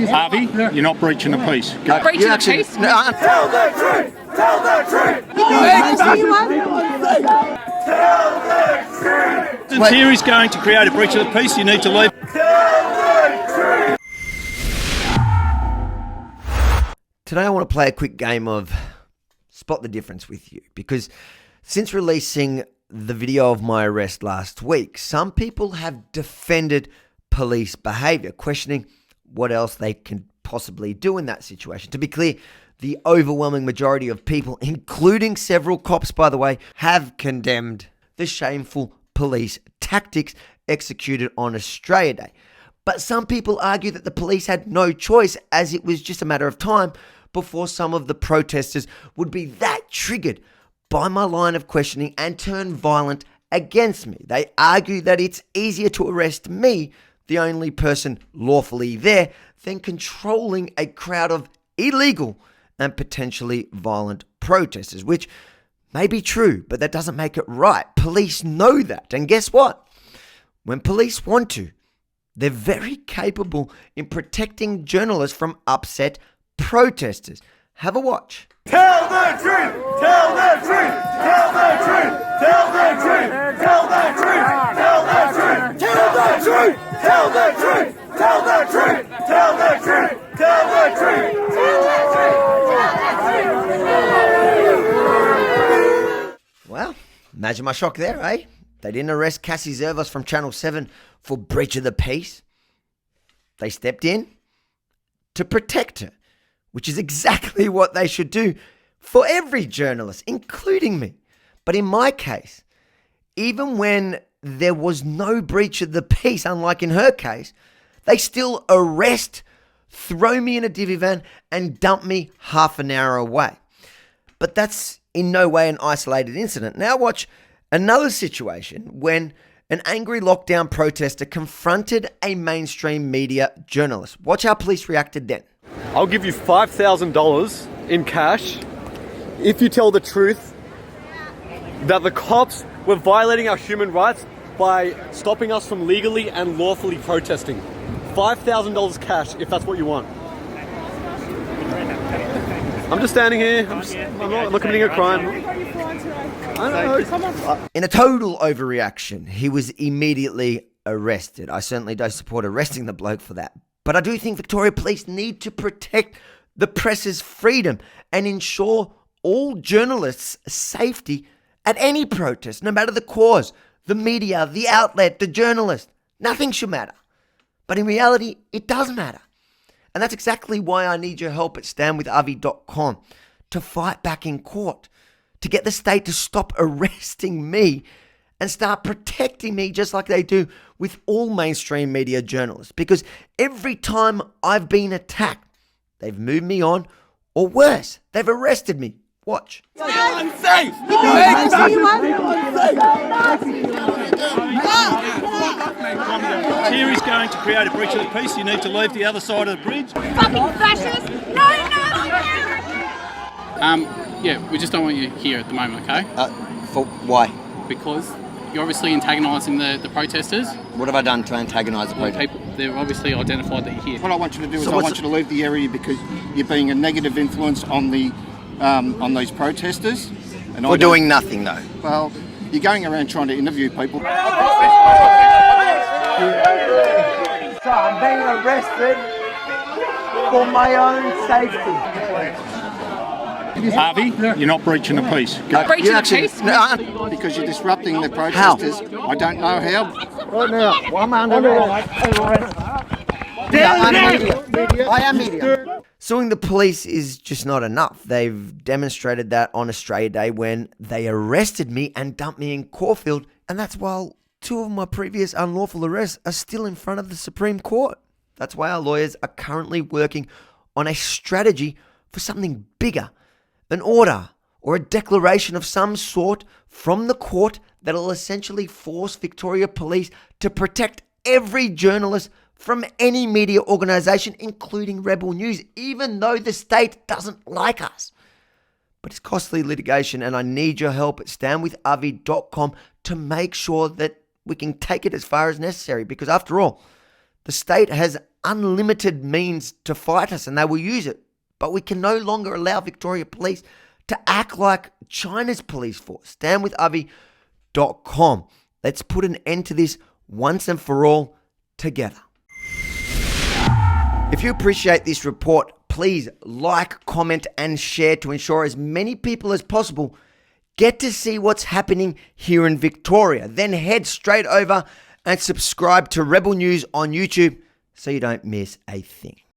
Harvey, you're not breaching the peace. Go. Breaching the peace? Tell the truth! Tell the truth! Tell the truth! Since here is going to create a breach of the peace, you need to leave. Tell the truth! Today I want to play a quick game of spot the difference with you, because since releasing the video of my arrest last week, some people have defended police behaviour, questioning what else they can possibly do in that situation. To be clear, the overwhelming majority of people, including several cops, by the way, have condemned the shameful police tactics executed on Australia Day. But some people argue that the police had no choice, as it was just a matter of time before some of the protesters would be that triggered by my line of questioning and turn violent against me. They argue that it's easier to arrest me, the only person lawfully there, than controlling a crowd of illegal and potentially violent protesters, which may be true, but that doesn't make it right. Police know that. And guess what? When police want to, they're very capable in protecting journalists from upset protesters. Have a watch. Tell the truth! Tell the truth! Tell the truth! Tell the truth! Tell the truth! Tell the truth! Tell the truth! Tell the truth! Tell the truth! Tell the truth! Tell the truth! Well, imagine my shock there, eh? They didn't arrest Cassie Zervos from Channel 7 for breach of the peace. They stepped in to protect her, which is exactly what they should do for every journalist, including me. But in my case, even when there was no breach of the peace, unlike in her case, they still arrest, throw me in a divvy van and dump me half an hour away. But that's in no way an isolated incident. Now watch another situation when an angry lockdown protester confronted a mainstream media journalist. Watch how police reacted then. I'll give you $5,000 in cash if you tell the truth that the cops were violating our human rights by stopping us from legally and lawfully protesting. $5,000 cash if that's what you want. I'm just standing here. I'm not committing a crime. I know. In a total overreaction, he was immediately arrested. I certainly don't support arresting the bloke for that. But I do think Victoria Police need to protect the press's freedom and ensure all journalists' safety at any protest, no matter the cause, the media, the outlet, the journalist. Nothing should matter. But in reality, it does matter. And that's exactly why I need your help at standwithavi.com to fight back in court, to get the state to stop arresting me and start protecting me just like they do with all mainstream media journalists. Because every time I've been attacked, they've moved me on, or worse, they've arrested me. Watch. Unsafe! Here is going to create a breach of the peace. You need to leave the other side of the bridge. Fucking fascist! No! Yeah, we just don't want you here at the moment, okay? For why? Because you're obviously antagonising the protesters. What have I done to antagonise the protest? People, they're obviously identified that you're here. What I want you to do is I want you to leave the area because you're being a negative influence on the on these protesters. And For doing nothing, though. Well, you're going around trying to interview people. So I'm being arrested for my own safety. Harvey, you're not breaching the peace. Go. Breaching the peace? Because you're disrupting the protesters. I don't know how. Right now, I'm under arrest. I am media. Suing the police is just not enough. They've demonstrated that on Australia Day when they arrested me and dumped me in Caulfield, and that's while two of my previous unlawful arrests are still in front of the Supreme Court. That's why our lawyers are currently working on a strategy for something bigger, an order or a declaration of some sort from the court that'll essentially force Victoria Police to protect every journalist from any media organisation, including Rebel News, even though the state doesn't like us. But it's costly litigation, and I need your help at standwithavi.com to make sure that we can take it as far as necessary, because after all, The state has unlimited means to fight us and they will use it. But we can no longer allow Victoria Police to act like China's police force. StandWithAvi.com. Let's put an end to this once and for all together. If you appreciate this report, please like, comment, and share to ensure as many people as possible get to see what's happening here in Victoria. Then head straight over and subscribe to Rebel News on YouTube so you don't miss a thing.